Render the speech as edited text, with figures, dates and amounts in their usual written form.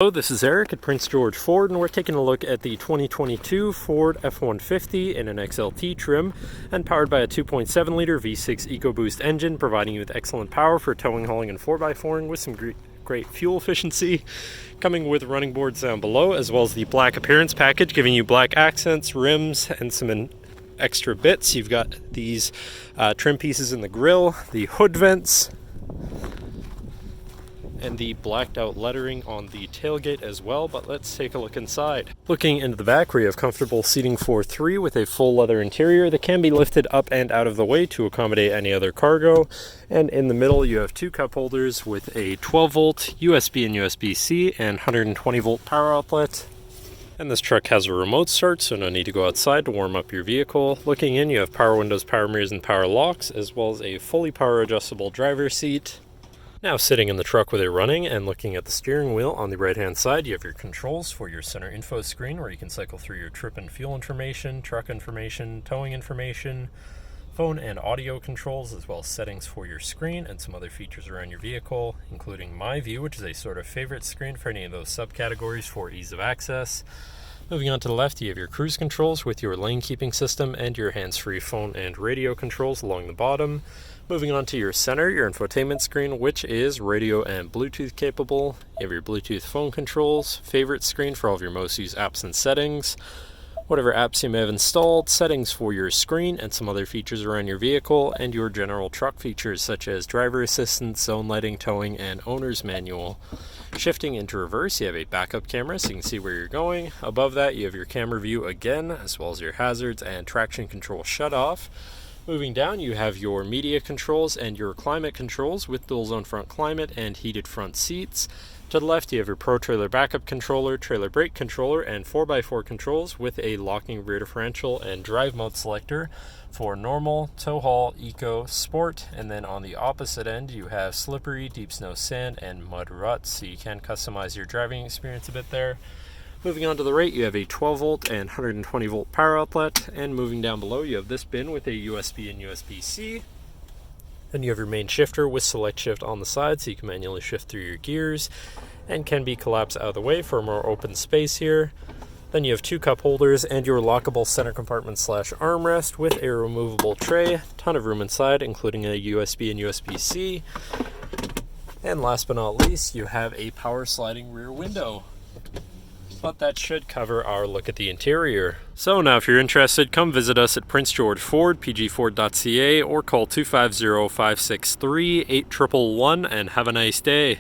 Hello, this is Eric at Prince George Ford, and we're taking a look at the 2022 Ford F-150 in an XLT trim and powered by a 2.7 liter V6 EcoBoost engine, providing you with excellent power for towing, hauling, and 4x4ing with some great fuel efficiency. Coming with running boards down below, as well as the black appearance package, giving you black accents, rims, and some extra bits. You've got these trim pieces in the grille, the hood vents, and the blacked out lettering on the tailgate as well. But let's take a look inside. Looking into the back, where you have comfortable seating for 3 with a full leather interior that can be lifted up and out of the way to accommodate any other cargo. And in the middle you have 2 cup holders with a 12 volt USB and USB-C and 120 volt power outlet. And this truck has a remote start, so no need to go outside to warm up your vehicle. Looking in, you have power windows, power mirrors, and power locks, as well as a fully power adjustable driver's seat. Now sitting in the truck with it running and looking at the steering wheel, on the right hand side you have your controls for your center info screen, where you can cycle through your trip and fuel information, truck information, towing information, phone and audio controls, as well as settings for your screen and some other features around your vehicle, including My View, which is a sort of favorite screen for any of those subcategories for ease of access. Moving on to the left, you have your cruise controls with your lane keeping system and your hands-free phone and radio controls along the bottom. Moving on to your center, your infotainment screen, which is radio and Bluetooth capable. You have your Bluetooth phone controls, favorite screen for all of your most used apps and settings, whatever apps you may have installed, settings for your screen and some other features around your vehicle, and your general truck features such as driver assistance, zone lighting, towing, and owner's manual. Shifting into reverse, you have a backup camera so you can see where you're going. Above that, you have your camera view again, as well as your hazards and traction control shutoff. Moving down, you have your media controls and your climate controls with dual zone front climate and heated front seats. To the left, you have your Pro Trailer backup controller, trailer brake controller, and 4x4 controls with a locking rear differential and drive mode selector for normal, tow haul, eco, sport. And then on the opposite end, you have slippery, deep snow, sand, and mud ruts, so you can customize your driving experience a bit there. Moving on to the right, you have a 12 volt and 120 volt power outlet, and moving down below you have this bin with a USB and USB-C. Then you have your main shifter with select shift on the side so you can manually shift through your gears, and can be collapsed out of the way for a more open space here. Then you have 2 cup holders and your lockable center compartment / armrest with a removable tray. Ton of room inside, including a USB and USB-C. And last but not least, you have a power sliding rear window. But that should cover our look at the interior. So now if you're interested, come visit us at Prince George Ford, pgford.ca, or call 250-563-8111 and have a nice day.